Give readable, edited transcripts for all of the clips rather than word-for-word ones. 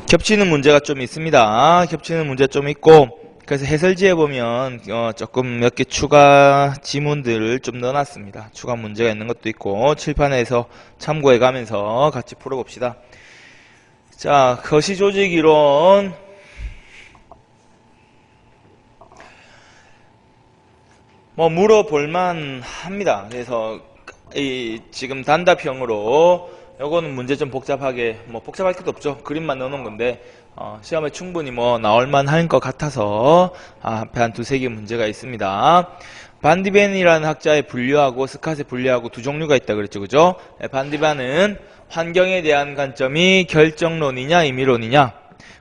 겹치는 문제가 좀 있습니다. 겹치는 문제 좀 있고, 그래서 해설지에 보면 조금 몇 개 추가 지문들을 좀 넣어놨습니다. 추가 문제가 있는 것도 있고 칠판에서 참고해 가면서 같이 풀어봅시다. 자, 거시조직 이론. 뭐 물어볼만 합니다. 그래서 지금 단답형으로 요거는 문제 좀 복잡하게, 뭐 복잡할 것도 없죠. 그림만 넣어놓은 건데 시험에 충분히 뭐 나올만 할 것 같아서 앞에 한 두세 개 문제가 있습니다. 반디벤이라는 학자의 분류하고 스캇의 분류하고 두 종류가 있다 그랬죠, 그죠? 반디반은 환경에 대한 관점이 결정론이냐 임의론이냐,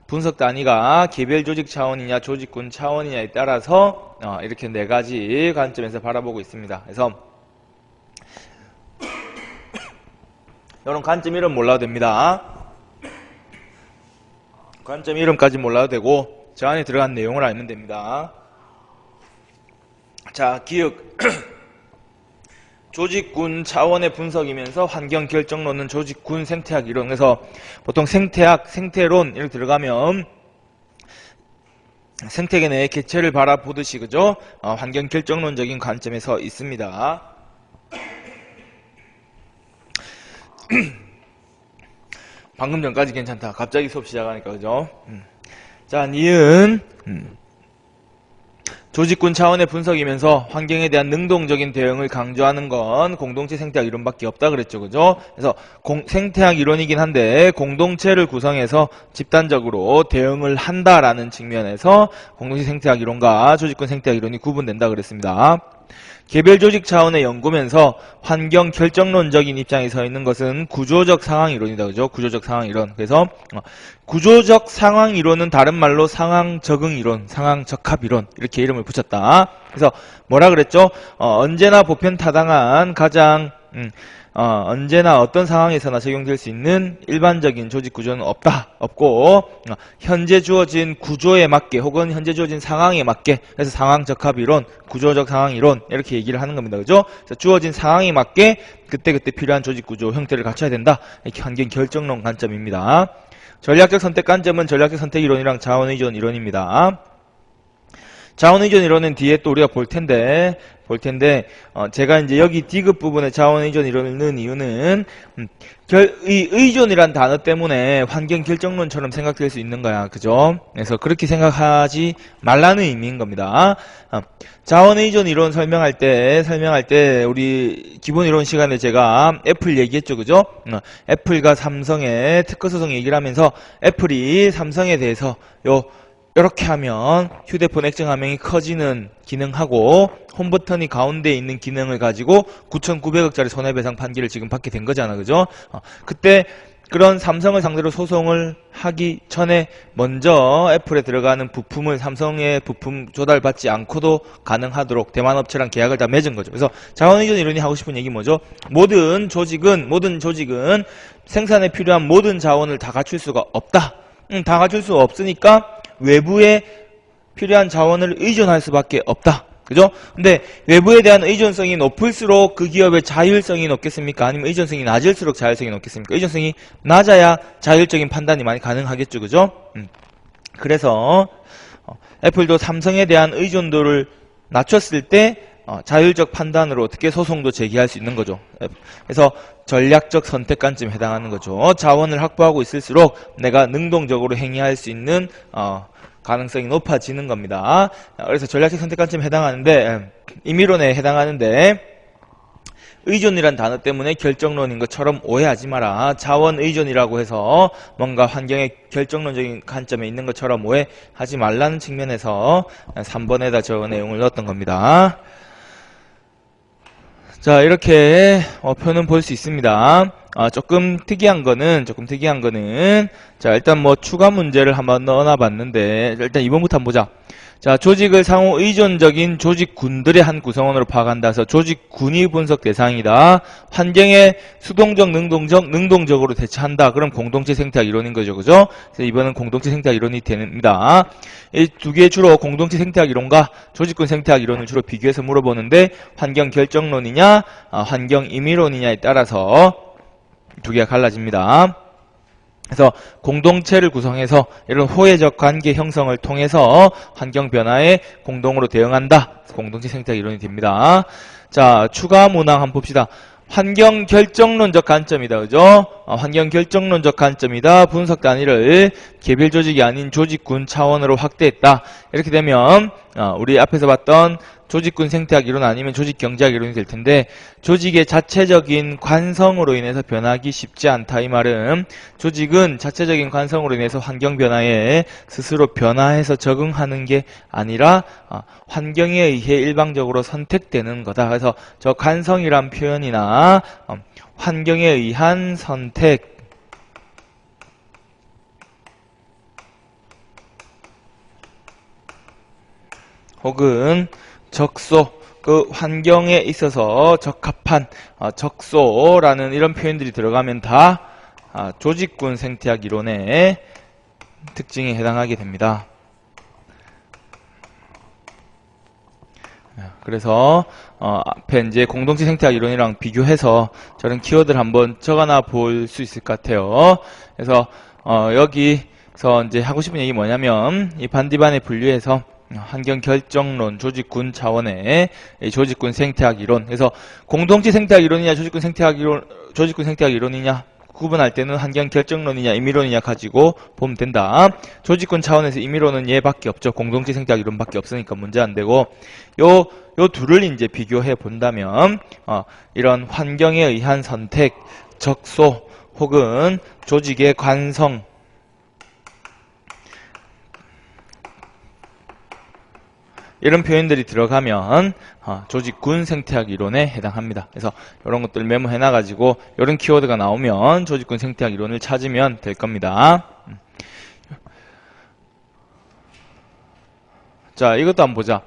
분석 단위가 개별 조직 차원이냐 조직군 차원이냐에 따라서 이렇게 네 가지 관점에서 바라보고 있습니다. 그래서 이런 관점 이름 몰라도 됩니다. 관점 이름까지 몰라도 되고 저 안에 들어간 내용을 알면 됩니다. 자, 기억. 조직군 차원의 분석이면서 환경 결정론은 조직군 생태학 이론. 그래서 보통 생태학, 생태론 이렇게 들어가면 생태계 내의 개체를 바라보듯이, 그죠? 환경 결정론적인 관점에서 있습니다. 방금 전까지 괜찮다. 갑자기 수업 시작하니까, 그죠? 자, 니은 조직군 차원의 분석이면서 환경에 대한 능동적인 대응을 강조하는 건 공동체 생태학 이론밖에 없다 그랬죠, 그죠? 그래서 생태학 이론이긴 한데 공동체를 구성해서 집단적으로 대응을 한다라는 측면에서 공동체 생태학 이론과 조직군 생태학 이론이 구분된다 그랬습니다. 개별 조직 차원의 연구면서 환경 결정론적인 입장에 서 있는 것은 구조적 상황 이론이다, 그죠? 구조적 상황 이론. 그래서 구조적 상황 이론은 다른 말로 상황 적응 이론, 상황 적합 이론 이렇게 이름을 붙였다. 그래서 뭐라 그랬죠? 언제나 보편 타당한 가장 언제나 어떤 상황에서나 적용될 수 있는 일반적인 조직 구조는 없고 현재 주어진 구조에 맞게 혹은 현재 주어진 상황에 맞게, 그래서 상황 적합 이론, 구조적 상황 이론 이렇게 얘기를 하는 겁니다. 그죠? 그래서 주어진 상황에 맞게 그때그때 필요한 조직 구조 형태를 갖춰야 된다. 이렇게 환경 결정론 관점입니다. 전략적 선택 관점은 전략적 선택 이론이랑 자원 의존 이론입니다. 자원 의존 이론은 뒤에 또 우리가 볼 텐데 제가 이제 여기 D급 부분에 자원 의존 이론을 넣은 이유는 이 의존이란 단어 때문에 환경 결정론처럼 생각될 수 있는 거야, 그죠? 그래서 그렇게 생각하지 말라는 의미인 겁니다. 자원 의존 이론 설명할 때 우리 기본 이론 시간에 제가 애플 얘기했죠, 그죠? 애플과 삼성의 특허 소송 얘기를 하면서 애플이 삼성에 대해서 이렇게 하면 휴대폰 액정 화면이 커지는 기능하고 홈 버튼이 가운데에 있는 기능을 가지고 9,900억짜리 손해배상 판결을 지금 받게 된 거잖아, 그죠? 그때 그런 삼성을 상대로 소송을 하기 전에 먼저 애플에 들어가는 부품을 삼성의 부품 조달받지 않고도 가능하도록 대만 업체랑 계약을 다 맺은 거죠. 그래서 자원의존 이론이 하고 싶은 얘기 뭐죠? 모든 조직은 생산에 필요한 모든 자원을 다 갖출 수가 없다. 다 갖출 수 없으니까 외부에 필요한 자원을 의존할 수밖에 없다. 그죠? 근데 외부에 대한 의존성이 높을수록 그 기업의 자율성이 높겠습니까? 아니면 의존성이 낮을수록 자율성이 높겠습니까? 의존성이 낮아야 자율적인 판단이 많이 가능하겠죠. 그죠? 그래서 애플도 삼성에 대한 의존도를 낮췄을 때 자율적 판단으로 어떻게 소송도 제기할 수 있는 거죠. 그래서 전략적 선택 관점에 해당하는 거죠. 자원을 확보하고 있을수록 내가 능동적으로 행위할 수 있는 가능성이 높아지는 겁니다. 그래서 전략적 선택 관점에 해당하는데 임의론에 해당하는데 의존이란 단어 때문에 결정론인 것처럼 오해하지 마라. 자원 의존이라고 해서 뭔가 환경의 결정론적인 관점에 있는 것처럼 오해하지 말라는 측면에서 3번에다 저 내용을 넣었던 겁니다. 자, 이렇게 표는 볼 수 있습니다. 조금 특이한 거는 자, 일단 뭐 추가 문제를 한번 넣어놔 봤는데 일단 2번부터 한번 보자. 자, 조직을 상호 의존적인 조직군들의 한 구성원으로 파악한다 해서 조직군이 분석 대상이다. 환경에 수동적, 능동적으로 대처한다. 그럼 공동체 생태학 이론인 거죠, 그죠? 그래서 이번은 공동체 생태학 이론이 됩니다. 이 두 개 주로 공동체 생태학 이론과 조직군 생태학 이론을 주로 비교해서 물어보는데 환경 결정론이냐, 환경 임의론이냐에 따라서 두 개가 갈라집니다. 그래서 공동체를 구성해서 이런 호혜적 관계 형성을 통해서 환경 변화에 공동으로 대응한다. 공동체 생태학 이론이 됩니다. 자, 추가 문항 한번 봅시다. 환경 결정론적 관점이다. 그죠? 환경 결정론적 관점이다. 분석 단위를 개별 조직이 아닌 조직군 차원으로 확대했다. 이렇게 되면 우리 앞에서 봤던 조직군 생태학 이론 아니면 조직 경제학 이론이 될 텐데, 조직의 자체적인 관성으로 인해서 변하기 쉽지 않다. 이 말은 조직은 자체적인 관성으로 인해서 환경 변화에 스스로 변화해서 적응하는 게 아니라 환경에 의해 일방적으로 선택되는 거다. 그래서 저 관성이란 표현이나 환경에 의한 선택, 혹은 적소, 그 환경에 있어서 적합한 적소라는 이런 표현들이 들어가면 다 조직군 생태학 이론의 특징에 해당하게 됩니다. 그래서 앞에 이제 공동체 생태학 이론이랑 비교해서 저런 키워드를 한번 적어놔 볼 수 있을 것 같아요. 그래서 여기서 이제 하고 싶은 얘기 뭐냐면, 이 반디반에 분류해서 환경 결정론, 조직군 차원의 조직군 생태학 이론. 그래서 공동체 생태학 이론이냐, 조직군 생태학 이론이냐 구분할 때는 환경 결정론이냐, 임의론이냐 가지고 보면 된다. 조직군 차원에서 임의론은 얘밖에 없죠. 공동체 생태학 이론밖에 없으니까 문제 안 되고, 요 둘을 이제 비교해 본다면 이런 환경에 의한 선택, 적소 혹은 조직의 관성, 이런 표현들이 들어가면 조직군 생태학 이론에 해당합니다. 그래서 이런 것들 메모해놔가지고 이런 키워드가 나오면 조직군 생태학 이론을 찾으면 될 겁니다. 자, 이것도 한번 보자.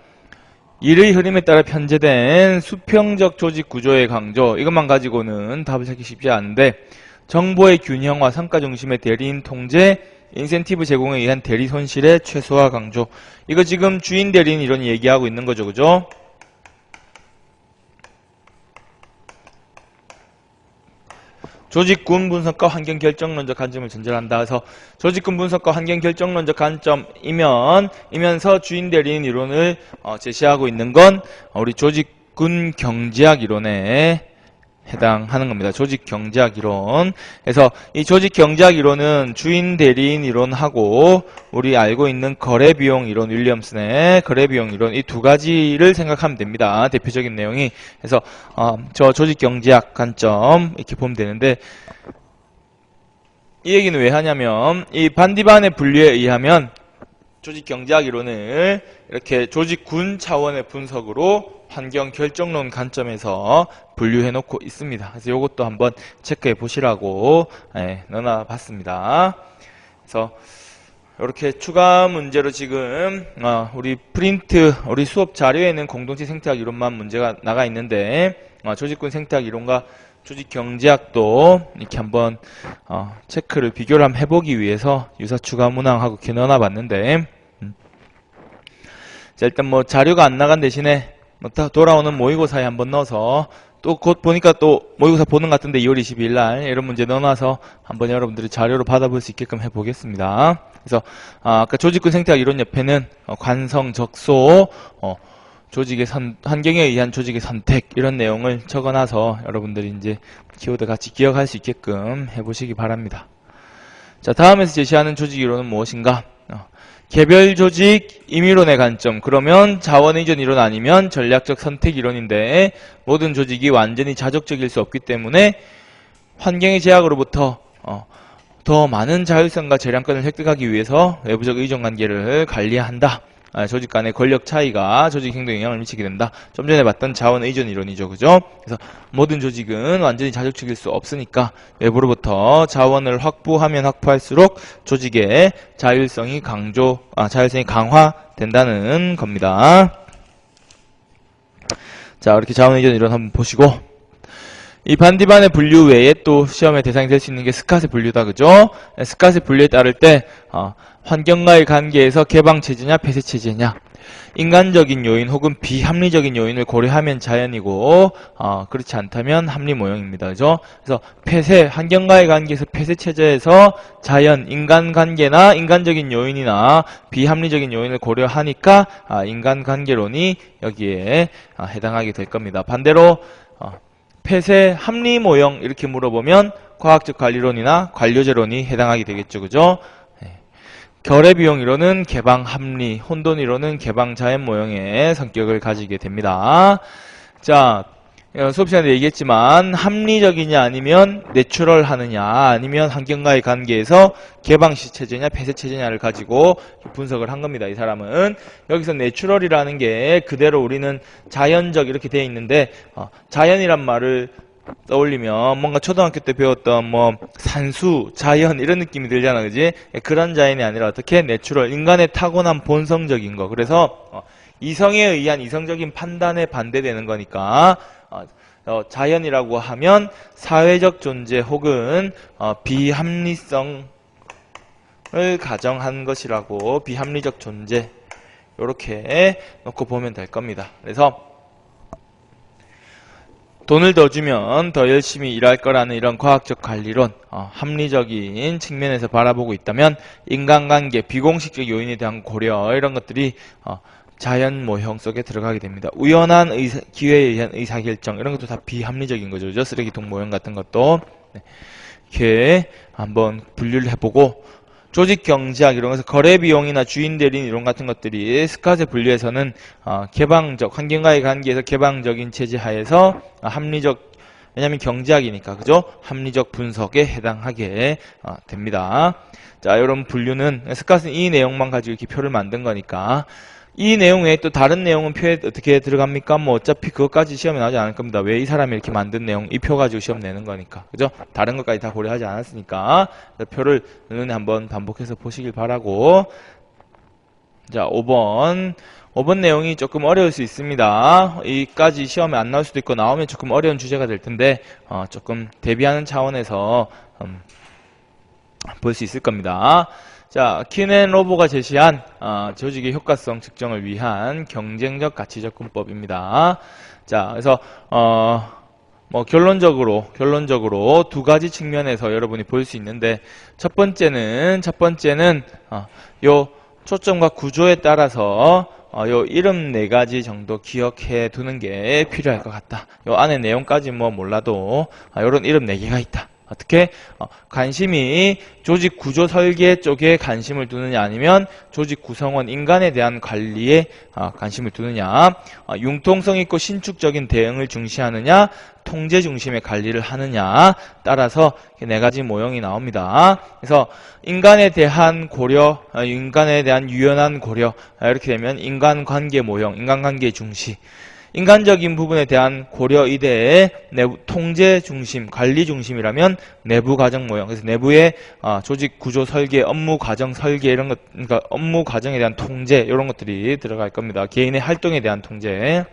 일의 흐름에 따라 편제된 수평적 조직 구조의 강조. 이것만 가지고는 답을 찾기 쉽지 않은데, 정보의 균형화, 성과 중심의 대리인 통제, 인센티브 제공에 의한 대리 손실의 최소화 강조. 이거 지금 주인 대리인 이런 얘기하고 있는 거죠. 그죠? 조직군 분석과 환경 결정론적 관점을 전제한다. 그래서 조직군 분석과 환경 결정론적 관점이면서 주인 대리인 이론을 제시하고 있는 건 우리 조직군 경제학 이론에 해당하는 겁니다. 조직 경제학 이론. 그래서 이 조직 경제학 이론은 주인 대리인 이론하고 우리 알고 있는 거래 비용 이론, 윌리엄슨의 거래 비용 이론, 이 두 가지를 생각하면 됩니다. 대표적인 내용이. 그래서 저 조직 경제학 관점 이렇게 보면 되는데, 이 얘기는 왜 하냐면, 이 반디반의 분류에 의하면 조직 경제학 이론을 이렇게 조직군 차원의 분석으로 환경 결정론 관점에서 분류해 놓고 있습니다. 그래서 이것도 한번 체크해 보시라고 넣어놔 봤습니다. 그래서 이렇게 추가 문제로 지금 우리 우리 수업 자료에는 공동체 생태학 이론만 문제가 나가 있는데, 조직군 생태학 이론과 조직 경제학도 이렇게 한번 체크를 비교를 한번 해보기 위해서 유사 추가 문항하고 이렇게 넣어놔 봤는데, 자, 일단 뭐 자료가 안 나간 대신에 돌아오는 모의고사에 한번 넣어서, 또 곧 보니까 또 모의고사 보는 것 같은데 2월 22일 날 이런 문제 넣어놔서 한번 여러분들이 자료로 받아볼 수 있게끔 해보겠습니다. 그래서 아까 조직군 생태학 이론 옆에는 관성, 적소, 조직의 환경에 의한 조직의 선택, 이런 내용을 적어놔서 여러분들이 이제 키워드 같이 기억할 수 있게끔 해보시기 바랍니다. 자, 다음에서 제시하는 조직 이론은 무엇인가? 개별 조직 임의론의 관점. 그러면 자원의존 이론 아니면 전략적 선택 이론인데, 모든 조직이 완전히 자족적일 수 없기 때문에 환경의 제약으로부터 더 많은 자율성과 재량권을 획득하기 위해서 외부적 의존 관계를 관리한다. 조직 간의 권력 차이가 조직 행동에 영향을 미치게 된다. 좀 전에 봤던 자원 의존 이론이죠. 그죠? 그래서 모든 조직은 완전히 자족적일 수 없으니까 외부로부터 자원을 확보하면 확보할수록 조직의 자율성이 강화된다는 겁니다. 자, 이렇게 자원 의존 이론 한번 보시고, 이 반디반의 분류 외에 또 시험의 대상이 될 수 있는 게 스캇의 분류다. 그죠? 스캇의 분류에 따를 때 환경과의 관계에서 개방체제냐 폐쇄체제냐, 인간적인 요인 혹은 비합리적인 요인을 고려하면 자연이고 그렇지 않다면 합리 모형입니다. 그죠? 그래서 폐쇄, 환경과의 관계에서 폐쇄체제에서 자연, 인간관계나 인간적인 요인이나 비합리적인 요인을 고려하니까 인간관계론이 여기에 해당하게 될 겁니다. 반대로 폐쇄, 합리 모형 이렇게 물어보면 과학적 관리론이나 관료제론이 해당하게 되겠죠. 그죠? 결의 비용 이론은 개방 합리, 혼돈 이론은 개방 자연 모형의 성격을 가지게 됩니다. 자, 수업 시간에 얘기했지만 합리적이냐 아니면 내추럴 하느냐 아니면 환경과의 관계에서 개방식 체제냐 폐쇄 체제냐를 가지고 분석을 한 겁니다. 이 사람은 여기서 내추럴이라는 게 그대로 우리는 자연적 이렇게 되어 있는데 자연이란 말을 떠올리면 뭔가 초등학교 때 배웠던 뭐 산수, 자연 이런 느낌이 들잖아, 그지? 그런 자연이 아니라 어떻게 내추럴, 인간의 타고난 본성적인 거. 그래서 이성에 의한 이성적인 판단에 반대되는 거니까 자연이라고 하면 사회적 존재 혹은 비합리성을 가정한 것이라고, 비합리적 존재 이렇게 놓고 보면 될 겁니다. 그래서 돈을 더 주면 더 열심히 일할 거라는 이런 과학적 관리론, 합리적인 측면에서 바라보고 있다면 인간관계, 비공식적 요인에 대한 고려 이런 것들이 자연 모형 속에 들어가게 됩니다. 우연한 기회에 의한 의사결정 이런 것도 다 비합리적인 거죠. 그죠? 쓰레기통 모형 같은 것도 이렇게 한번 분류를 해보고, 조직경제학 이런 것에서 거래비용이나 주인대리인 이론 같은 것들이 스캇의 분류에서는 개방적, 환경과의 관계에서 개방적인 체제 하에서 합리적, 왜냐하면 경제학이니까 그죠? 합리적 분석에 해당하게 됩니다. 자, 이런 분류는 스캇은 이 내용만 가지고 이렇게 표를 만든 거니까 이 내용 외에 또 다른 내용은 표에 어떻게 들어갑니까? 뭐 어차피 그것까지 시험에 나오지 않을 겁니다. 왜 이 사람이 이렇게 만든 내용, 이 표 가지고 시험 내는 거니까. 그죠? 다른 것까지 다 고려하지 않았으니까 표를 눈에 한번 반복해서 보시길 바라고. 자, 5번 내용이 조금 어려울 수 있습니다. 이까지 시험에 안 나올 수도 있고 나오면 조금 어려운 주제가 될 텐데 조금 대비하는 차원에서 볼 수 있을 겁니다. 자, 킨앤로버가 제시한 조직의 효과성 측정을 위한 경쟁적 가치 접근법입니다. 자, 그래서 뭐 결론적으로 두 가지 측면에서 여러분이 볼 수 있는데, 첫 번째는 요 초점과 구조에 따라서 요 이름 4가지 정도 기억해 두는 게 필요할 것 같다. 요 안에 내용까지 뭐 몰라도 요런 이름 4개가 있다. 어떻게? 관심이 조직 구조 설계 쪽에 관심을 두느냐 아니면 조직 구성원 인간에 대한 관리에 관심을 두느냐, 융통성 있고 신축적인 대응을 중시하느냐 통제 중심의 관리를 하느냐 따라서 4가지 모형이 나옵니다. 그래서 인간에 대한 고려, 인간에 대한 유연한 고려 이렇게 되면 인간관계 모형, 인간관계 중시, 인간적인 부분에 대한 고려 이대에 내부 통제 중심, 관리 중심이라면 내부 과정 모형. 그래서 내부의 조직 구조 설계, 업무 과정 설계 이런 것, 그러니까 업무 과정에 대한 통제 이런 것들이 들어갈 겁니다. 개인의 활동에 대한 통제.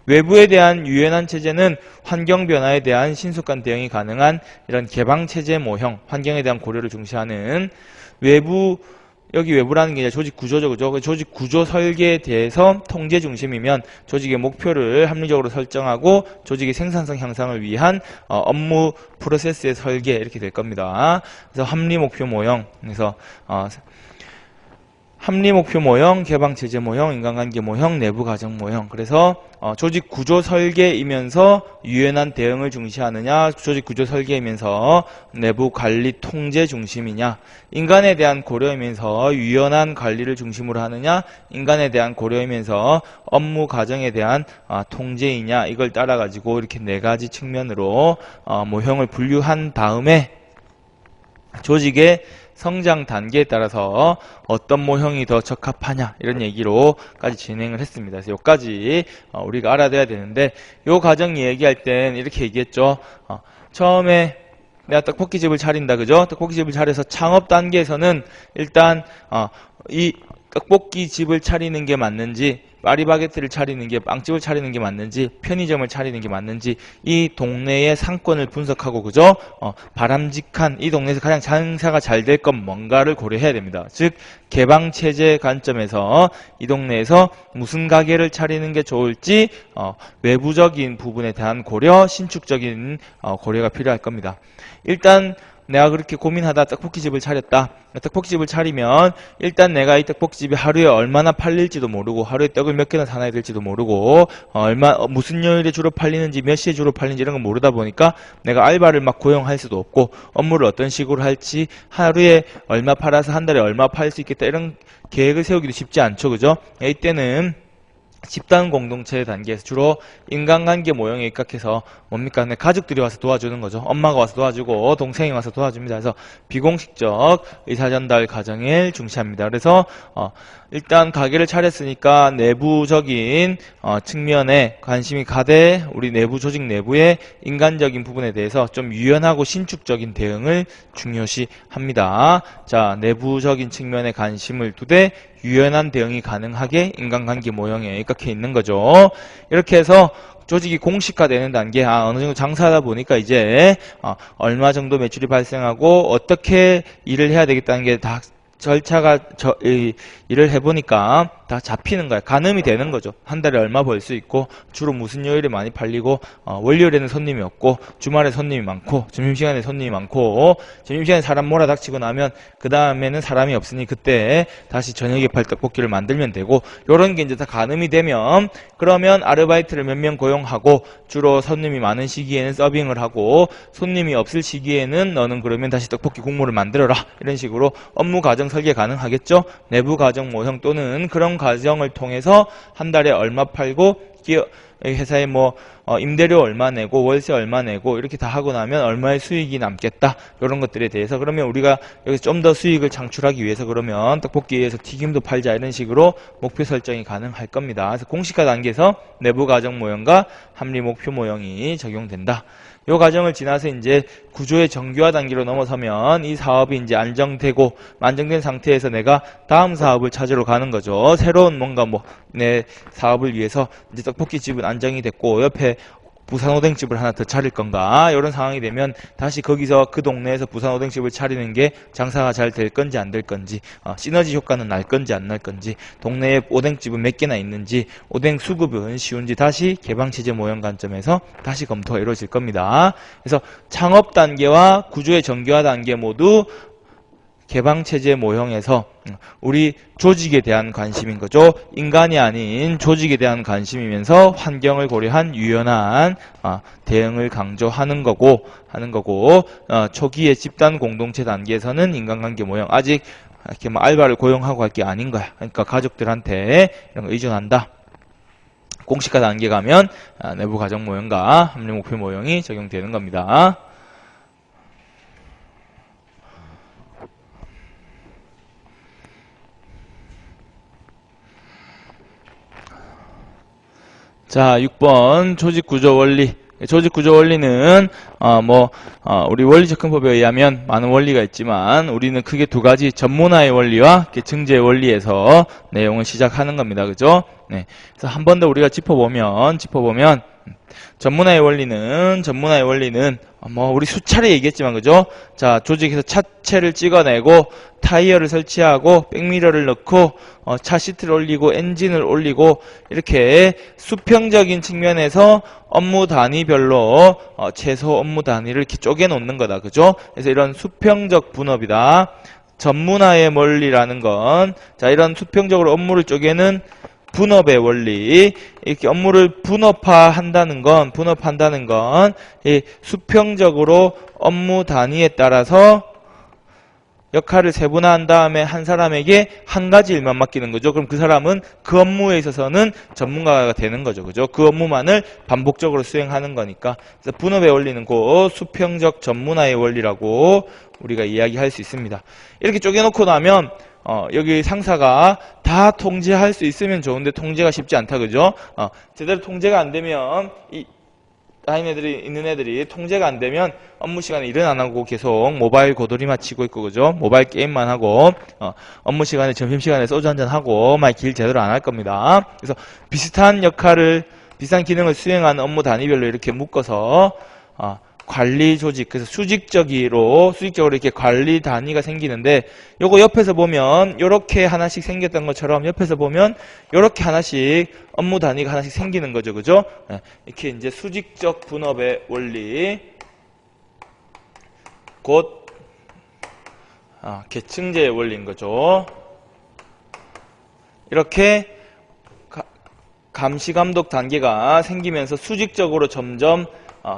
외부에 대한 유연한 체제는 환경 변화에 대한 신속한 대응이 가능한 이런 개방 체제 모형, 환경에 대한 고려를 중시하는 외부. 여기 외부라는 게 이제 조직 구조죠, 그죠? 조직 구조 설계에 대해서 통제 중심이면 조직의 목표를 합리적으로 설정하고 조직의 생산성 향상을 위한 업무 프로세스의 설계 이렇게 될 겁니다. 그래서 합리 목표 모형, 그래서 합리 목표 모형, 개방 체제 모형, 인간관계 모형, 내부 과정 모형. 그래서 조직 구조 설계이면서 유연한 대응을 중시하느냐, 조직 구조 설계이면서 내부 관리 통제 중심이냐, 인간에 대한 고려이면서 유연한 관리를 중심으로 하느냐, 인간에 대한 고려이면서 업무 과정에 대한 통제이냐, 이걸 따라 가지고 이렇게 4가지 측면으로 모형을 분류한 다음에 조직의 성장 단계에 따라서 어떤 모형이 더 적합하냐 이런 얘기로까지 진행을 했습니다. 그래서 여기까지 우리가 알아둬야 되는데, 요 과정 얘기할 땐 이렇게 얘기했죠. 처음에 내가 떡볶이집을 차린다, 그죠? 떡볶이집을 차려서 창업 단계에서는 일단 이 떡볶이집을 차리는 게 맞는지 파리바게트를 차리는 게, 빵집을 차리는 게 맞는지, 편의점을 차리는 게 맞는지, 이 동네의 상권을 분석하고, 그죠? 바람직한, 이 동네에서 가장 장사가 잘 될 건 뭔가를 고려해야 됩니다. 즉, 개방체제 관점에서 이 동네에서 무슨 가게를 차리는 게 좋을지, 외부적인 부분에 대한 고려, 신축적인 고려가 필요할 겁니다. 일단 내가 그렇게 고민하다 떡볶이집을 차렸다. 떡볶이집을 차리면 일단 내가 이 떡볶이집이 하루에 얼마나 팔릴지도 모르고, 하루에 떡을 몇 개나 사놔야 될지도 모르고, 무슨 요일에 주로 팔리는지, 몇 시에 주로 팔리는지 이런 건 모르다 보니까 내가 알바를 막 고용할 수도 없고, 업무를 어떤 식으로 할지, 하루에 얼마 팔아서 한 달에 얼마 팔 수 있겠다 이런 계획을 세우기도 쉽지 않죠. 그죠? 이때는 집단 공동체 단계에서 주로 인간관계 모형에 입각해서 뭡니까? 가족들이 와서 도와주는 거죠. 엄마가 와서 도와주고 동생이 와서 도와줍니다. 그래서 비공식적 의사전달 과정을 중시합니다. 그래서 일단 가게를 차렸으니까 내부적인 측면에 관심이 가되 우리 내부 조직 내부의 인간적인 부분에 대해서 좀 유연하고 신축적인 대응을 중요시합니다. 자, 내부적인 측면에 관심을 두되 유연한 대응이 가능하게 인간관계 모형에 입각해 있는 거죠. 이렇게 해서 조직이 공식화되는 단계, 어느 정도 장사하다 보니까 이제 얼마 정도 매출이 발생하고 어떻게 일을 해야 되겠다는 게 다 절차가 일을 해보니까 다 잡히는 거야. 가늠이 되는 거죠. 한 달에 얼마 벌 수 있고, 주로 무슨 요일에 많이 팔리고, 월요일에는 손님이 없고, 주말에 손님이 많고, 점심시간에 손님이 많고, 점심시간에 사람 몰아닥치고 나면 그 다음에는 사람이 없으니 그때 다시 저녁에 팔 떡볶이를 만들면 되고, 요런 게 이제 다 가늠이 되면, 그러면 아르바이트를 몇 명 고용하고, 주로 손님이 많은 시기에는 서빙을 하고, 손님이 없을 시기에는 너는 그러면 다시 떡볶이 국물을 만들어라. 이런 식으로 업무 과정 설계 가능하겠죠? 내부 과정 모형 또는 그런 과정을 통해서 한 달에 얼마 팔고, 회사에 임대료 얼마 내고 월세 얼마 내고 이렇게 다 하고 나면 얼마의 수익이 남겠다, 이런 것들에 대해서, 그러면 우리가 여기서 좀 더 수익을 창출하기 위해서 그러면 떡볶이에서 튀김도 팔자, 이런 식으로 목표 설정이 가능할 겁니다. 그래서 공식화 단계에서 내부 과정 모형과 합리 목표 모형이 적용된다. 이 과정을 지나서 이제 구조의 정교화 단계로 넘어서면 이 사업이 이제 안정되고 안정된 상태에서 내가 다음 사업을 찾으러 가는 거죠. 새로운 뭔가 내 사업을 위해서 이제 떡볶이집은 안정이 됐고 옆에 부산 오뎅집을 하나 더 차릴 건가, 이런 상황이 되면 다시 거기서 그 동네에서 부산 오뎅집을 차리는 게 장사가 잘 될 건지 안 될 건지, 시너지 효과는 날 건지 안 날 건지, 동네에 오뎅집은 몇 개나 있는지, 오뎅 수급은 쉬운지 다시 개방체제 모형 관점에서 다시 검토가 이루어질 겁니다. 그래서 창업 단계와 구조의 정교화 단계 모두 개방체제 모형에서 우리 조직에 대한 관심인 거죠. 인간이 아닌 조직에 대한 관심이면서 환경을 고려한 유연한 대응을 강조하는 거고, 초기의 집단 공동체 단계에서는 인간관계 모형, 아직 이렇게 알바를 고용하고 할 게 아닌 거야. 그러니까 가족들한테 이런 거 의존한다. 공식화 단계 가면 내부 가정 모형과 합리 목표 모형이 적용되는 겁니다. 자, 6번 조직구조 원리. 조직구조 원리는 우리 원리접근법에 의하면 많은 원리가 있지만 우리는 크게 두 가지, 전문화의 원리와 증제의 원리에서 내용을 시작하는 겁니다. 그죠? 네. 그래서 한 번 더 우리가 짚어보면 전문화의 원리는 우리 수차례 얘기했지만, 그죠? 자, 조직에서 차체를 찍어내고 타이어를 설치하고 백미러를 넣고 차 시트를 올리고 엔진을 올리고, 이렇게 수평적인 측면에서 업무 단위별로 최소 업무 단위를 이렇게 쪼개 놓는 거다. 그죠? 그래서 이런 수평적 분업이다. 전문화의 원리라는 건, 자, 이런 수평적으로 업무를 쪼개는 분업의 원리, 이렇게 업무를 분업한다는 건 이 수평적으로 업무 단위에 따라서 역할을 세분화한 다음에 한 사람에게 한 가지 일만 맡기는 거죠. 그럼 그 사람은 그 업무에 있어서는 전문가가 되는 거죠. 그죠? 그 업무만을 반복적으로 수행하는 거니까. 그래서 분업의 원리는 곧 수평적 전문화의 원리라고 우리가 이야기할 수 있습니다. 이렇게 쪼개놓고 나면 여기 상사가 다 통제할 수 있으면 좋은데 통제가 쉽지 않다. 그죠? 제대로 통제가 안 되면 있는 애들이 통제가 안 되면 업무 시간에 일은 안 하고 계속 모바일 고돌이만 치고 있고, 그죠? 모바일 게임만 하고, 업무 시간에, 점심시간에 소주 한잔 하고, 막 길 제대로 안 할 겁니다. 그래서 비슷한 기능을 수행하는 업무 단위별로 이렇게 묶어서, 관리 조직, 그래서 수직적으로 이렇게 관리 단위가 생기는데, 요거 옆에서 보면, 요렇게 하나씩 생겼던 것처럼, 옆에서 보면, 요렇게 하나씩, 업무 단위가 하나씩 생기는 거죠. 그죠? 이렇게 이제 수직적 분업의 원리, 곧, 계층제의 원리인 거죠. 이렇게, 감시 감독 단계가 생기면서 수직적으로 점점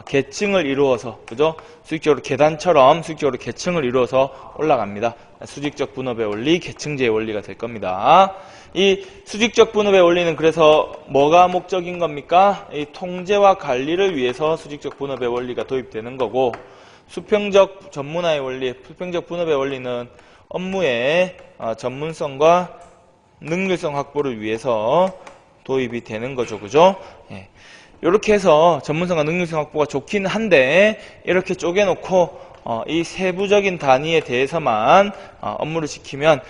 계층을 이루어서, 그죠? 수직적으로 계단처럼 수직적으로 계층을 이루어서 올라갑니다. 수직적 분업의 원리, 계층제의 원리가 될 겁니다. 이 수직적 분업의 원리는 그래서 뭐가 목적인 겁니까? 이 통제와 관리를 위해서 수직적 분업의 원리가 도입되는 거고, 수평적 전문화의 원리, 수평적 분업의 원리는 업무의 전문성과 능률성 확보를 위해서 도입이 되는 거죠. 그죠? 예. 이렇게 해서 전문성과 능력성 확보가 좋긴 한데, 이렇게 쪼개놓고 이 세부적인 단위에 대해서만 업무를 시키면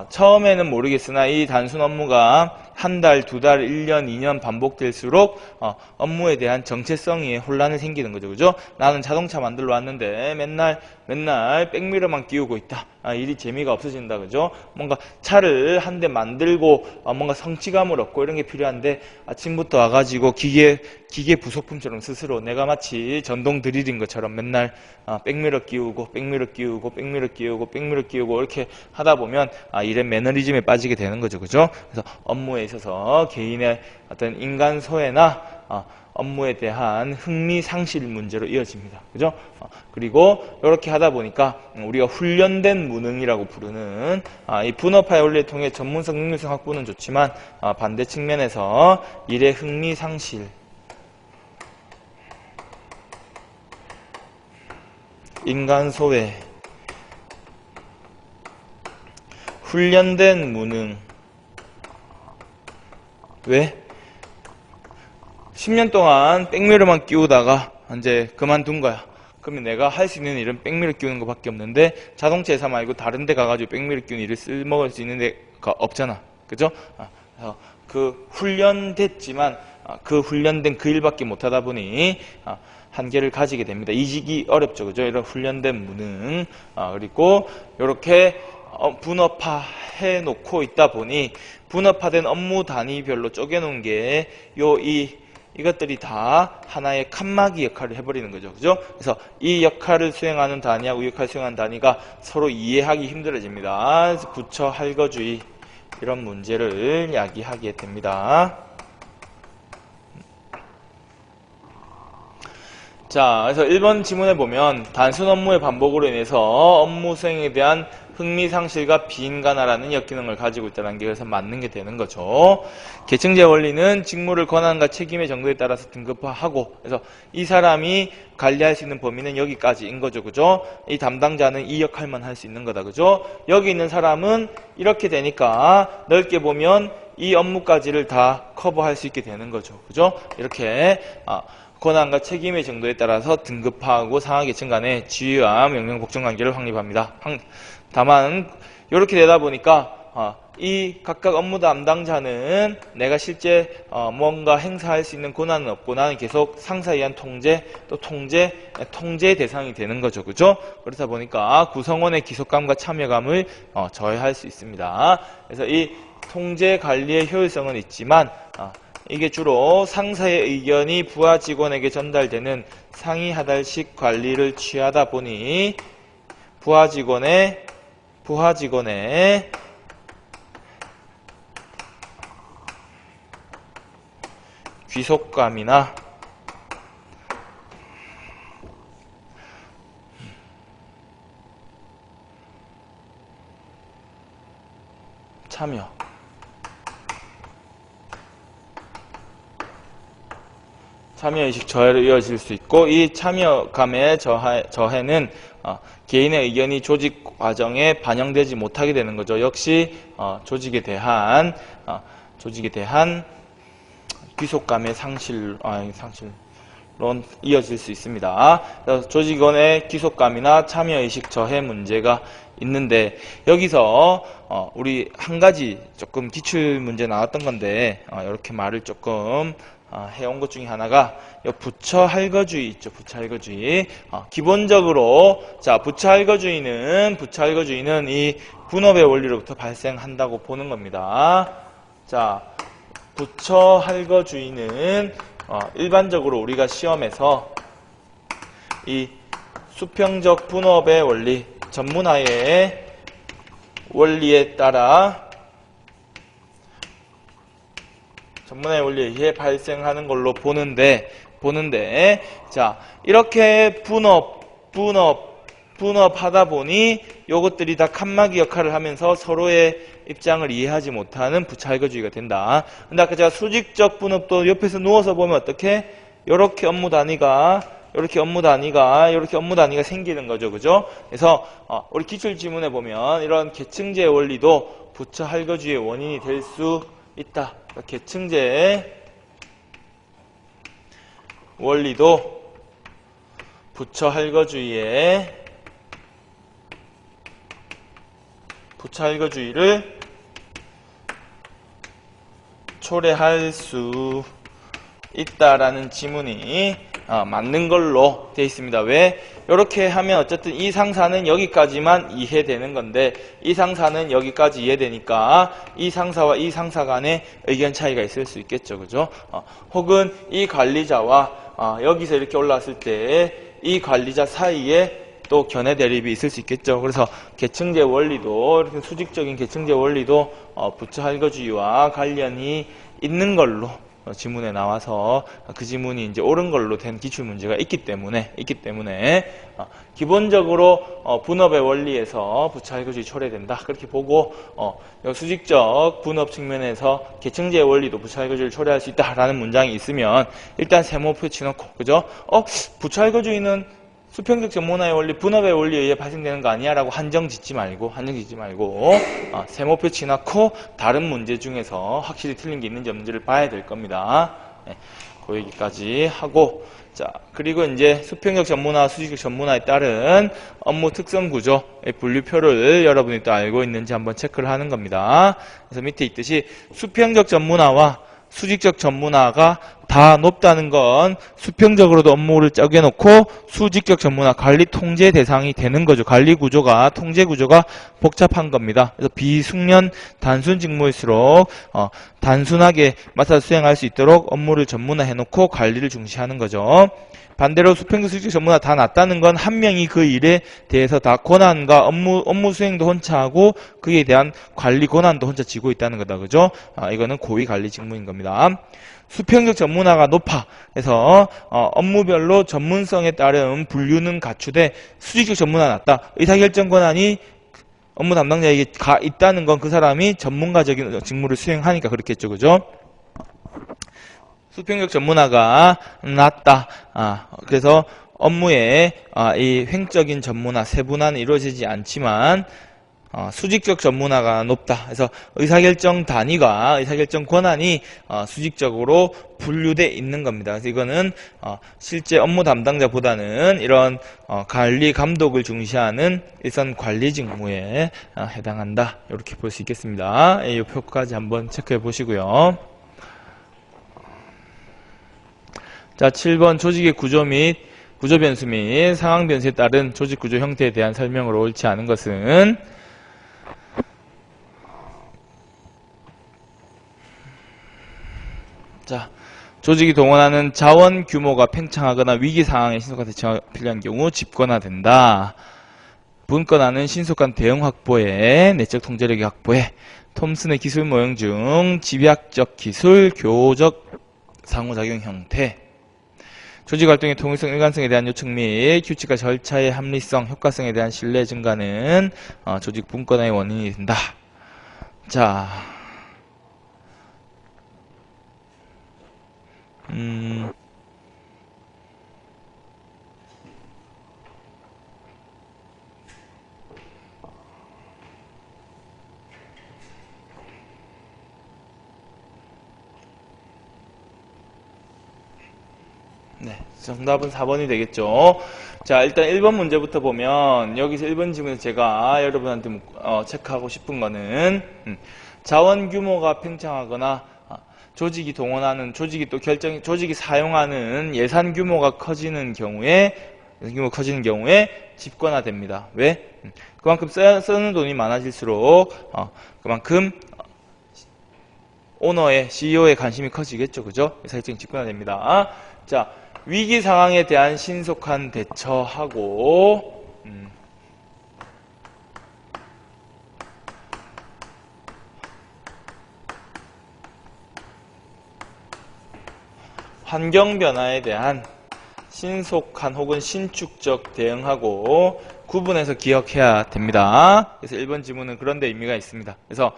처음에는 모르겠으나 이 단순 업무가 한 달, 두 달, 1년, 2년 반복될수록 업무에 대한 정체성이 혼란이 생기는 거죠. 그죠? 나는 자동차 만들러 왔는데 맨날 백미러만 끼우고 있다. 일이 재미가 없어진다. 그죠? 뭔가 차를 한 대 만들고 뭔가 성취감을 얻고 이런 게 필요한데, 아침부터 와가지고 기계 부속품처럼 스스로 내가 마치 전동 드릴인 것처럼 맨날 백미러 끼우고 이렇게 하다 보면 일의 매너리즘에 빠지게 되는 거죠. 그죠? 그래서 업무에 있어서 개인의 어떤 인간 소외나 업무에 대한 흥미 상실 문제로 이어집니다. 그죠? 그리고 이렇게 하다 보니까 우리가 훈련된 무능이라고 부르는 이 분업화의 원리를 통해 전문성, 능력성 확보는 좋지만 반대 측면에서 일의 흥미 상실, 인간 소외, 훈련된 무능. 왜? 10년 동안 백미러만 끼우다가 이제 그만둔 거야. 그러면 내가 할 수 있는 일은 백미러 끼우는 것밖에 없는데, 자동차 회사 말고 다른 데 가가지고 백미러 끼우는 일을 쓸먹을 수 있는 데가 없잖아. 그죠? 그래서 그 훈련됐지만 그 훈련된 그 일밖에 못하다 보니 한계를 가지게 됩니다. 이직이 어렵죠. 그죠? 이런 훈련된 무능. 그리고 이렇게 분업화해 놓고 있다 보니, 분업화된 업무 단위별로 쪼개놓은 게 이것들이 다 하나의 칸막이 역할을 해버리는 거죠. 그죠? 그래서 이 역할을 수행하는 단위하고 이 역할을 수행하는 단위가 서로 이해하기 힘들어집니다. 부처 할거주의, 이런 문제를 야기하게 됩니다. 자, 그래서 1번 지문에 보면 단순 업무의 반복으로 인해서 업무 수행에 대한 흥미상실과 비인간화라는 역기능을 가지고 있다는 게, 그래서 맞는 게 되는 거죠. 계층제 원리는 직무를 권한과 책임의 정도에 따라서 등급화하고, 그래서 이 사람이 관리할 수 있는 범위는 여기까지인 거죠. 그죠? 이 담당자는 이 역할만 할 수 있는 거다. 그죠? 여기 있는 사람은 이렇게 되니까 넓게 보면 이 업무까지를 다 커버할 수 있게 되는 거죠. 그죠? 이렇게 권한과 책임의 정도에 따라서 등급화하고 상하계층 간의 지위와 명령 복종 관계를 확립합니다. 다만 이렇게 되다 보니까 이 각각 업무 담당자는 내가 실제 뭔가 행사할 수 있는 권한은 없고, 나는 계속 상사에 의한 통제, 또 통제의 대상이 되는 거죠. 그죠? 그렇다 보니까 구성원의 기속감과 참여감을 저해할 수 있습니다. 그래서 이 통제 관리의 효율성은 있지만 이게 주로 상사의 의견이 부하 직원에게 전달되는 상위 하달식 관리를 취하다 보니 부하 직원의 귀속감이나 참여의식 저해로 이어질 수 있고, 이 참여감의 저해는 개인의 의견이 조직 과정에 반영되지 못하게 되는 거죠. 역시 조직에 대한 귀속감의 상실 이어질 수 있습니다. 그래서 조직원의 귀속감이나 참여의식 저해 문제가 있는데 여기서 우리 한 가지 조금 기출 문제 나왔던 건데 이렇게 말을 조금 해온 것 중에 하나가 부처 할거주의 있죠. 부처 할거주의. 기본적으로 자 부처 할거주의는 이 분업의 원리로부터 발생한다고 보는 겁니다. 자 부처 할거주의는 일반적으로 우리가 시험에서 이 수평적 분업의 원리, 전문화의 원리에 따라 전문화의 원리에 의해 발생하는 걸로 보는데 자 이렇게 분업하다 보니 요것들이 다 칸막이 역할을 하면서 서로의 입장을 이해하지 못하는 부차할거주의가 된다. 근데 아까 제가 수직적 분업도 옆에서 누워서 보면 어떻게 요렇게 업무 단위가 생기는 거죠. 그죠? 그래서 우리 기출 지문에 보면 이런 계층제 원리도 부차할거주의의 원인이 될 수 있다. 그러니까 계층제 원리도 부차할거주의를 초래할 수 있다라는 지문이 맞는 걸로 되어 있습니다. 왜? 이렇게 하면 어쨌든 이 상사는 여기까지만 이해되는 건데 이 상사는 여기까지 이해되니까 이 상사와 이 상사 간에 의견 차이가 있을 수 있겠죠. 그죠? 혹은 이 관리자와 여기서 이렇게 올라왔을 때 이 관리자 사이에 또 견해 대립이 있을 수 있겠죠. 그래서 계층제 원리도 이렇게 수직적인 계층제 원리도 부처할거주의와 관련이 있는 걸로 지문에 나와서 그 지문이 이제 옳은 걸로 된 기출 문제가 있기 때문에 기본적으로 분업의 원리에서 부처할거주의 초래된다 그렇게 보고 수직적 분업 측면에서 계층제 원리도 부처할거주의를 초래할 수 있다라는 문장이 있으면 일단 세모표 치놓고 그죠? 부처할거주의는 수평적 전문화의 원리, 분업의 원리에 의해 발생되는 거 아니야? 라고 한정 짓지 말고 세모표 치놓고 다른 문제 중에서 확실히 틀린 게 있는지 없는지를 봐야 될 겁니다. 네, 그 얘기까지 하고 자 그리고 이제 수평적 전문화, 수직적 전문화에 따른 업무 특성 구조의 분류표를 여러분이 또 알고 있는지 한번 체크를 하는 겁니다. 그래서 밑에 있듯이 수평적 전문화와 수직적 전문화가 다 높다는 건 수평적으로도 업무를 쪼개놓고 수직적 전문화 관리 통제 대상이 되는 거죠. 관리 구조가 통제 구조가 복잡한 겁니다. 그래서 비숙련 단순 직무일수록 단순하게 맡아서 수행할 수 있도록 업무를 전문화 해놓고 관리를 중시하는 거죠. 반대로 수평적 수직적 전문화 다 낮다는 건 한 명이 그 일에 대해서 다 권한과 업무 수행도 혼자 하고 그에 대한 관리 권한도 혼자 지고 있다는 거다. 그죠? 이거는 고위 관리 직무인 겁니다. 수평적 전문화가 높아. 그래서 업무별로 전문성에 따른 분류는 갖추되 수직적 전문화가 낮다. 의사결정 권한이 업무 담당자에게 있다는 건 그 사람이 전문가적인 직무를 수행하니까 그렇겠죠. 그죠? 수평적 전문화가 낮다. 그래서 업무에 이 횡적인 전문화, 세분화는 이루어지지 않지만 수직적 전문화가 높다. 그래서 의사결정 단위가 의사결정 권한이 수직적으로 분류돼 있는 겁니다. 그래서 이거는 실제 업무 담당자보다는 이런 관리 감독을 중시하는 일선 관리 직무에 해당한다. 이렇게 볼 수 있겠습니다. 이 표까지 한번 체크해 보시고요. 자, 7번 조직의 구조 변수 및 상황 변수에 따른 조직 구조 형태에 대한 설명으로 옳지 않은 것은 자, 조직이 동원하는 자원 규모가 팽창하거나 위기 상황에 신속한 대처가 필요한 경우 집권화된다. 분권화는 신속한 대응 확보에 내적 통제력의 확보에 톰슨의 기술 모형 중 집약적 기술, 교적 상호작용 형태 조직활동의 통일성, 일관성에 대한 요청 및 규칙과 절차의 합리성, 효과성에 대한 신뢰 증가는 조직 분권화의 원인이 된다. 자, 네, 정답은 4번이 되겠죠. 자, 일단 1번 문제부터 보면 여기서 1번 질문에서 제가 여러분한테 체크하고 싶은 거는 자원 규모가 팽창하거나 조직이 동원하는 조직이 사용하는 예산 규모가 커지는 경우에 집권화됩니다. 왜? 그만큼 쓰는 돈이 많아질수록 그만큼 오너의 CEO의 관심이 커지겠죠. 그죠? 그래서 일정이 집권화됩니다. 자, 위기 상황에 대한 신속한 대처하고 환경 변화에 대한 신속한 혹은 신축적 대응하고 구분해서 기억해야 됩니다. 그래서 1번 지문은 그런 데 의미가 있습니다. 그래서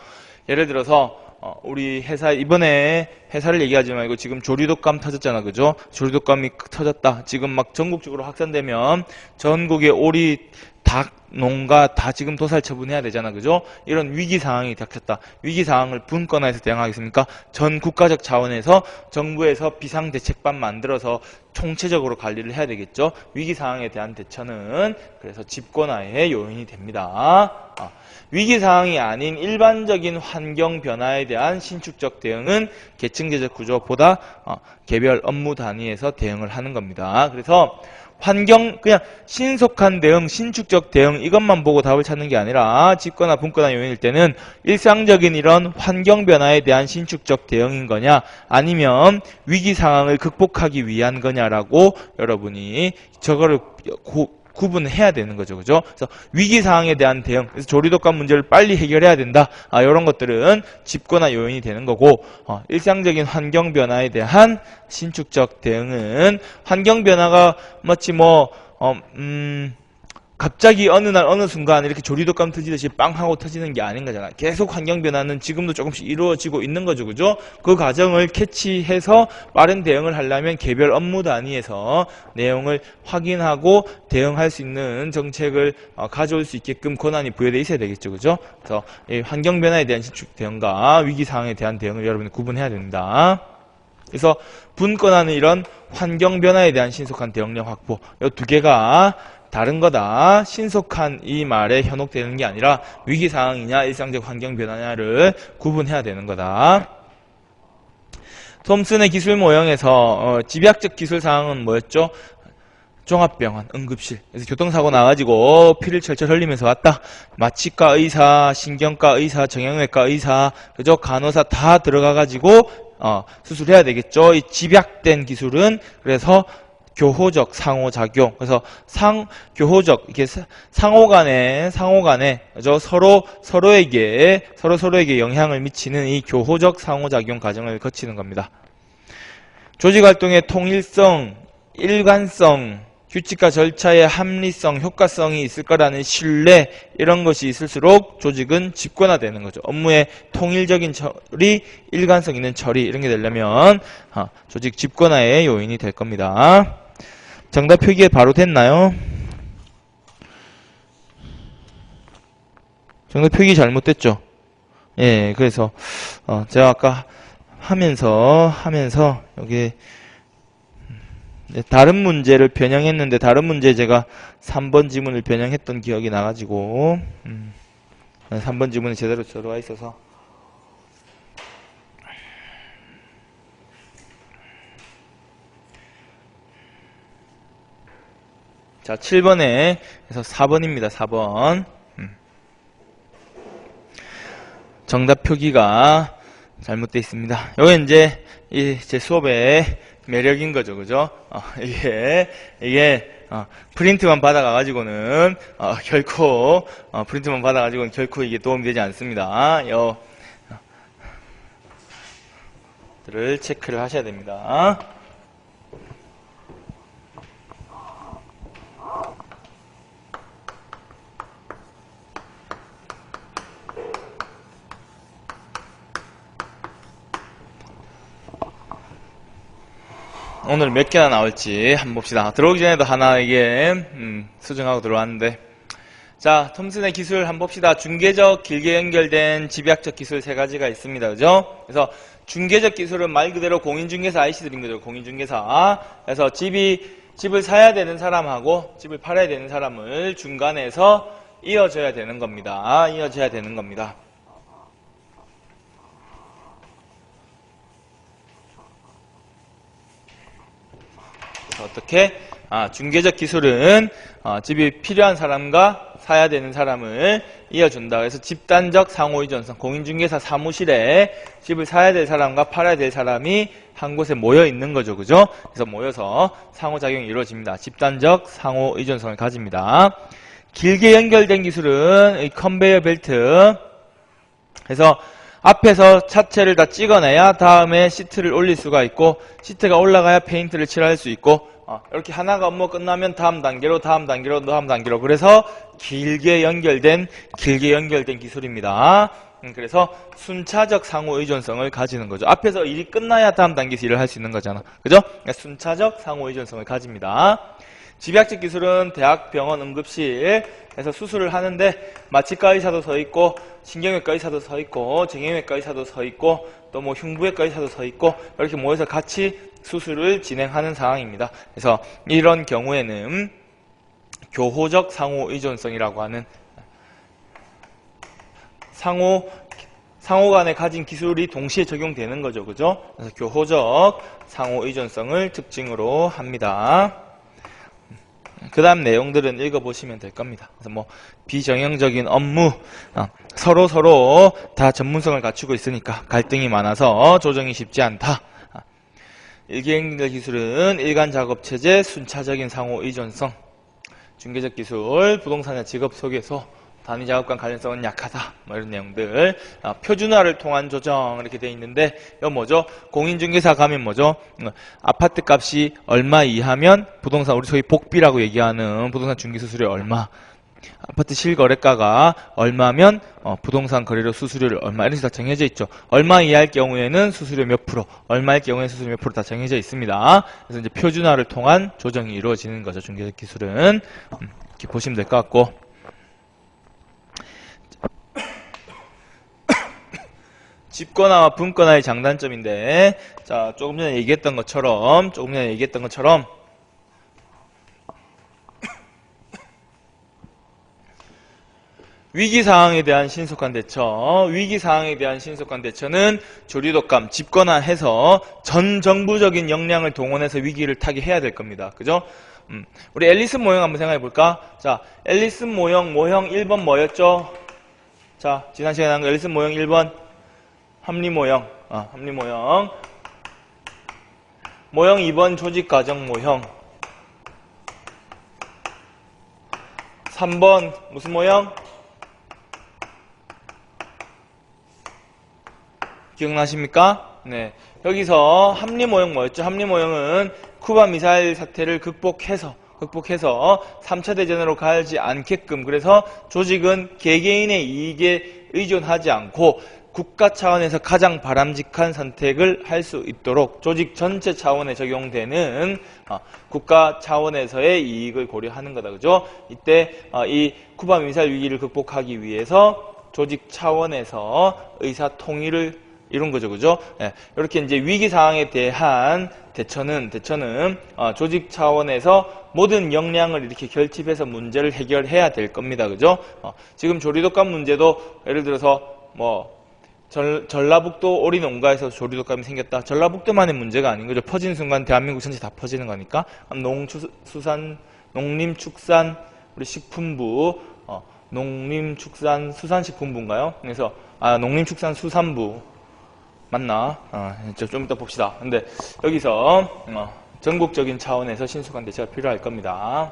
예를 들어서 우리 회사 이번에 회사를 얘기하지 말고 지금 조류독감 터졌잖아. 그죠? 조류독감이 터졌다. 지금 막 전국적으로 확산되면 전국의 오리 닭 농가 다 지금 도살 처분해야 되잖아. 그죠? 이런 위기 상황이 닥쳤다. 위기 상황을 분권화해서 대응하겠습니까? 전 국가적 차원에서 정부에서 비상대책반 만들어서 총체적으로 관리를 해야 되겠죠. 위기 상황에 대한 대처는 그래서 집권화의 요인이 됩니다. 위기 상황이 아닌 일반적인 환경 변화에 대한 신축적 대응은 계층제적 구조보다 개별 업무 단위에서 대응을 하는 겁니다. 그래서 그냥 신속한 대응, 신축적 대응 이것만 보고 답을 찾는 게 아니라 집권화, 분권화 요인일 때는 일상적인 이런 환경 변화에 대한 신축적 대응인 거냐 아니면 위기 상황을 극복하기 위한 거냐라고 여러분이 저거를 구분해야 되는 거죠. 그죠? 그래서 위기 상황에 대한 대응, 그래서 조류독감 문제를 빨리 해결해야 된다. 이런 것들은 집권화 요인이 되는 거고, 일상적인 환경 변화에 대한 신축적 대응은 환경 변화가 마치 갑자기 어느 날 어느 순간 이렇게 조류독감 터지듯이 빵 하고 터지는 게 아닌 거잖아. 계속 환경 변화는 지금도 조금씩 이루어지고 있는 거죠. 그죠? 그 과정을 캐치해서 빠른 대응을 하려면 개별 업무 단위에서 내용을 확인하고 대응할 수 있는 정책을 가져올 수 있게끔 권한이 부여되어 있어야 되겠죠. 그죠? 그래서 이 환경 변화에 대한 신축 대응과 위기 상황에 대한 대응을 여러분이 구분해야 됩니다. 그래서 분권하는 이런 환경 변화에 대한 신속한 대응력 확보, 이 두 개가 다른 거다. 신속한 이 말에 현혹되는 게 아니라 위기 상황이냐 일상적 환경 변화냐를 구분해야 되는 거다. 톰슨의 기술 모형에서 집약적 기술 사항은 뭐였죠? 종합병원, 응급실. 그래서 교통사고 나가지고 피를 철철 흘리면서 왔다. 마취과 의사, 신경과 의사, 정형외과 의사, 그죠? 간호사 다 들어가가지고 수술해야 되겠죠. 이 집약된 기술은 그래서 교호적 상호작용. 그래서 교호적 이게 상호간에 그죠? 서로에게 영향을 미치는 이 교호적 상호작용 과정을 거치는 겁니다. 조직활동의 통일성, 일관성, 규칙과 절차의 합리성, 효과성이 있을 거라는 신뢰 이런 것이 있을수록 조직은 집권화되는 거죠. 업무의 통일적인 처리, 일관성 있는 처리 이런 게 되려면 조직 집권화의 요인이 될 겁니다. 정답 표기에 바로 됐나요? 정답 표기 잘못됐죠? 예, 그래서 제가 아까 하면서 여기 다른 문제를 변형했는데 다른 문제 제가 3번 지문을 변형했던 기억이 나가지고 3번 지문이 제대로 들어와 있어서 자 7번에 그래서 4번입니다. 4번 정답 표기가 잘못되어 있습니다. 요게 이제 제 수업의 매력인 거죠. 그죠? 이게 프린트만 받아가지고는 결코 이게 도움이 되지 않습니다. 들을 체크를 하셔야 됩니다. 오늘 몇 개나 나올지 한번 봅시다. 들어오기 전에도 하나 이게 수정하고 들어왔는데 자, 톰슨의 기술 한번 봅시다. 중계적, 길게 연결된 집약적 기술 세 가지가 있습니다. 그죠? 그래서 중계적 기술은 말 그대로 공인중개사 IC들인 거죠. 공인중개사. 그래서 집을 사야 되는 사람하고 집을 팔아야 되는 사람을 중간에서 이어줘야 되는 겁니다. 이어줘야 되는 겁니다. 어떻게? 중개적 기술은 집이 필요한 사람과 사야 되는 사람을 이어준다. 그래서 집단적 상호의존성, 공인중개사 사무실에 집을 사야 될 사람과 팔아야 될 사람이 한 곳에 모여 있는 거죠. 그죠? 그래서 모여서 상호작용이 이루어집니다. 집단적 상호의존성을 가집니다. 길게 연결된 기술은 이 컨베이어 벨트. 그래서 앞에서 차체를 다 찍어내야 다음에 시트를 올릴 수가 있고, 시트가 올라가야 페인트를 칠할 수 있고, 이렇게 하나가 업무 끝나면 다음 단계로 그래서 길게 연결된 기술입니다. 그래서 순차적 상호 의존성을 가지는 거죠. 앞에서 일이 끝나야 다음 단계에서 일을 할 수 있는 거잖아. 그죠? 그러니까 순차적 상호 의존성을 가집니다. 집약적 기술은 대학, 병원, 응급실에서 수술을 하는데 마취과 의사도 서 있고, 신경외과 의사도 서 있고, 정형외과 의사도 서 있고, 또 뭐 흉부외과 의사도 서 있고, 이렇게 모여서 같이 수술을 진행하는 상황입니다. 그래서 이런 경우에는 교호적 상호 의존성이라고 하는 상호 간에 가진 기술이 동시에 적용되는 거죠. 그죠? 그래서 교호적 상호 의존성을 특징으로 합니다. 그 다음 내용들은 읽어보시면 될 겁니다. 그래서 뭐 비정형적인 업무, 서로 다 전문성을 갖추고 있으니까 갈등이 많아서 조정이 쉽지 않다. 일기행정 기술은 일간 작업 체제, 순차적인 상호 의존성. 중개적 기술, 부동산의 직업 소개소, 단위 작업 간 관련성은 약하다. 뭐 이런 내용들. 표준화를 통한 조정 이렇게 돼 있는데 이거 뭐죠? 공인중개사 가면 뭐죠? 아파트 값이 얼마 이하면 부동산, 우리 소위 복비라고 얘기하는 부동산 중개 수수료 얼마, 아파트 실거래가가 얼마면 부동산 거래료 수수료를 얼마, 이런 식으로 다 정해져 있죠. 얼마 이하일 경우에는 수수료 몇 프로, 얼마일 경우에는 수수료 몇 프로 다 정해져 있습니다. 그래서 이제 표준화를 통한 조정이 이루어지는 거죠. 중개적 기술은 이렇게 보시면 될 것 같고, 집권화와 분권화의 장단점인데, 자, 조금 전에 얘기했던 것처럼 위기상황에 대한 신속한 대처는 조리독감, 집권화해서 전 정부적인 역량을 동원해서 위기를 타게 해야 될 겁니다. 그죠? 우리 앨리슨 모형 한번 생각해 볼까? 자, 앨리슨 모형 1번 뭐였죠? 자, 지난 시간에 한 거 앨리슨 모형 1번 합리 모형. 모형 2번 조직 과정 모형. 3번 무슨 모형? 기억나십니까? 네. 여기서 합리 모형 뭐였죠? 합리 모형은 쿠바 미사일 사태를 극복해서 3차 대전으로 가지 않게끔, 그래서 조직은 개개인의 이익에 의존하지 않고 국가 차원에서 가장 바람직한 선택을 할 수 있도록 조직 전체 차원에 적용되는 국가 차원에서의 이익을 고려하는 거다. 그죠? 이때 이 쿠바 미사일 위기를 극복하기 위해서 조직 차원에서 의사 통일을 이룬 거죠. 그죠? 네. 이렇게 이제 위기 상황에 대한 대처는 조직 차원에서 모든 역량을 이렇게 결집해서 문제를 해결해야 될 겁니다. 그죠? 지금 조리독감 문제도 예를 들어서 뭐 전라북도 오리 농가에서 조리독감이 생겼다. 전라북도만의 문제가 아닌 거죠. 퍼지는 순간 대한민국 전체 다 퍼지는 거니까. 농림축산 우리 식품부, 농림축산수산식품부인가요? 그래서 농림축산수산부 맞나? 좀 이따 봅시다. 근데 여기서 전국적인 차원에서 신속한 대처가 필요할 겁니다.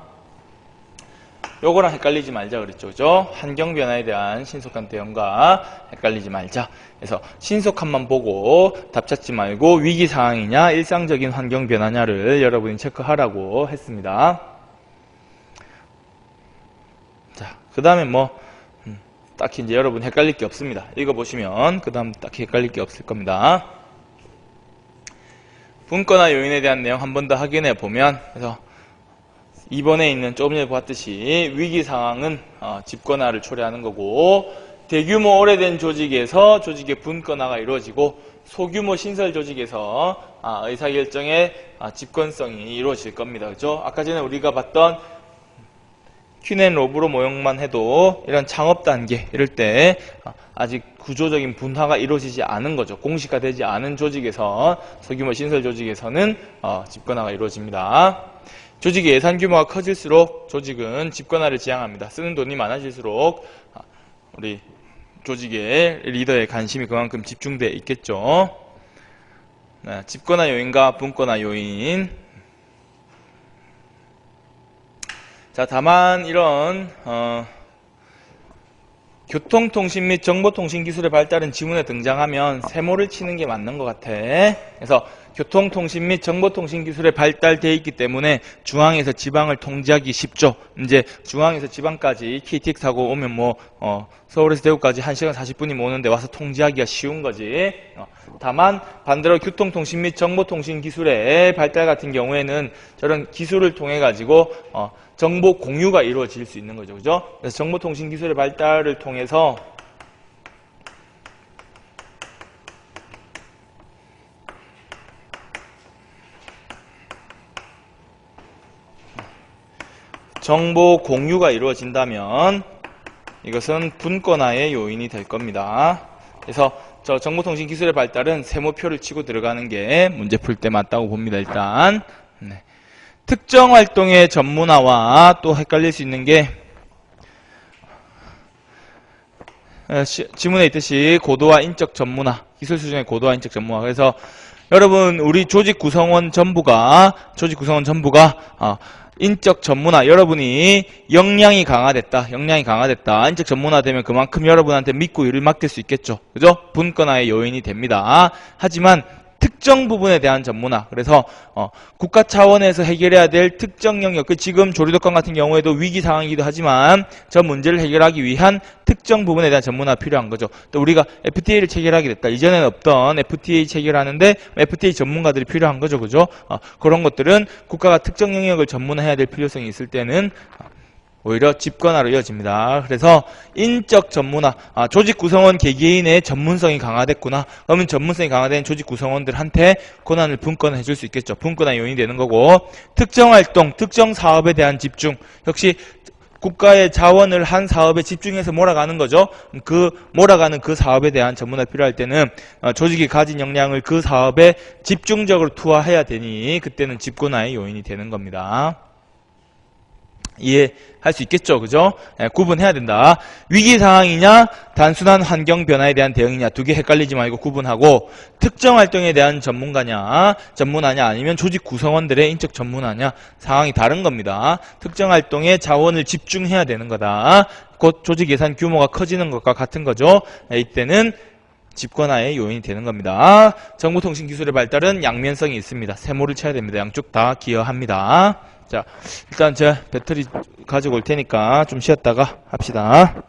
요거랑 헷갈리지 말자 그랬죠. 그죠? 환경 변화에 대한 신속한 대응과 헷갈리지 말자. 그래서 신속함만 보고 답 찾지 말고 위기 상황이냐 일상적인 환경 변화냐를 여러분이 체크하라고 했습니다. 자, 그다음에 뭐 딱히 이제 여러분 헷갈릴 게 없습니다. 읽어보시면 그 다음 딱히 헷갈릴 게 없을 겁니다. 분권화 요인에 대한 내용 한 번 더 확인해 보면, 그래서 2번에 있는 조금 전에 봤듯이 위기 상황은 집권화를 초래하는 거고, 대규모 오래된 조직에서 조직의 분권화가 이루어지고 소규모 신설 조직에서 의사결정의 집권성이 이루어질 겁니다. 그죠? 아까 전에 우리가 봤던 퀸앤 로브로 모형만 해도 이런 창업 단계 이럴 때 아직 구조적인 분화가 이루어지지 않은 거죠. 공식화되지 않은 조직에서, 소규모 신설 조직에서는 집권화가 이루어집니다. 조직의 예산 규모가 커질수록 조직은 집권화를 지향합니다. 쓰는 돈이 많아질수록 우리 조직의 리더의 관심이 그만큼 집중되어 있겠죠. 집권화 요인과 분권화 요인. 자, 다만 이런 교통통신 및 정보통신기술의 발달은 지문에 등장하면 세모를 치는 게 맞는 것 같아. 그래서 교통통신 및 정보통신기술의 발달되어 있기 때문에 중앙에서 지방을 통제하기 쉽죠. 이제 중앙에서 지방까지 KTX 타고 오면 서울에서 대구까지 1시간 40분이면 오는데 와서 통제하기가 쉬운 거지. 다만 반대로 교통통신 및 정보통신기술의 발달 같은 경우에는 저런 기술을 통해 가지고 정보 공유가 이루어질 수 있는 거죠. 그죠? 그래서 정보통신기술의 발달을 통해서 정보 공유가 이루어진다면 이것은 분권화의 요인이 될 겁니다. 그래서 저 정보통신기술의 발달은 세모표를 치고 들어가는 게 문제 풀 때 맞다고 봅니다. 일단 특정 활동의 전문화와 또 헷갈릴 수 있는 게 지문에 있듯이 고도화 인적 전문화, 기술 수준의 고도화 인적 전문화. 그래서 여러분 우리 조직 구성원 전부가 인적 전문화, 여러분이 역량이 강화됐다. 인적 전문화 되면 그만큼 여러분한테 믿고 일을 맡길 수 있겠죠. 그죠? 분권화의 요인이 됩니다. 하지만 특정 부분에 대한 전문화. 그래서 국가 차원에서 해결해야 될 특정 영역, 지금 조류독감 같은 경우에도 위기 상황이기도 하지만 저 문제를 해결하기 위한 특정 부분에 대한 전문화가 필요한 거죠. 또 우리가 FTA를 체결하게 됐다. 이전에는 없던 FTA 체결하는데 FTA 전문가들이 필요한 거죠. 그죠? 그런 것들은 국가가 특정 영역을 전문화해야 될 필요성이 있을 때는 오히려 집권화로 이어집니다. 그래서 인적 전문화, 조직 구성원 개개인의 전문성이 강화됐구나. 그러면 전문성이 강화된 조직 구성원들한테 권한을 분권해 줄 수 있겠죠. 분권화 요인이 되는 거고, 특정 활동, 특정 사업에 대한 집중, 역시 국가의 자원을 한 사업에 집중해서 몰아가는 거죠. 몰아가는 그 사업에 대한 전문화 필요할 때는 조직이 가진 역량을 그 사업에 집중적으로 투하해야 되니 그때는 집권화의 요인이 되는 겁니다. 이해할 수 있겠죠? 그죠? 구분해야 된다. 위기 상황이냐, 단순한 환경 변화에 대한 대응이냐, 두 개 헷갈리지 말고 구분하고, 특정 활동에 대한 전문하냐, 아니면 조직 구성원들의 인적 전문하냐, 상황이 다른 겁니다. 특정 활동에 자원을 집중해야 되는 거다. 곧 조직 예산 규모가 커지는 것과 같은 거죠. 이때는 집권화의 요인이 되는 겁니다. 정보통신기술의 발달은 양면성이 있습니다. 세모를 쳐야 됩니다. 양쪽 다 기여합니다. 자, 일단 제가 배터리 가지고 올 테니까 좀 쉬었다가 합시다.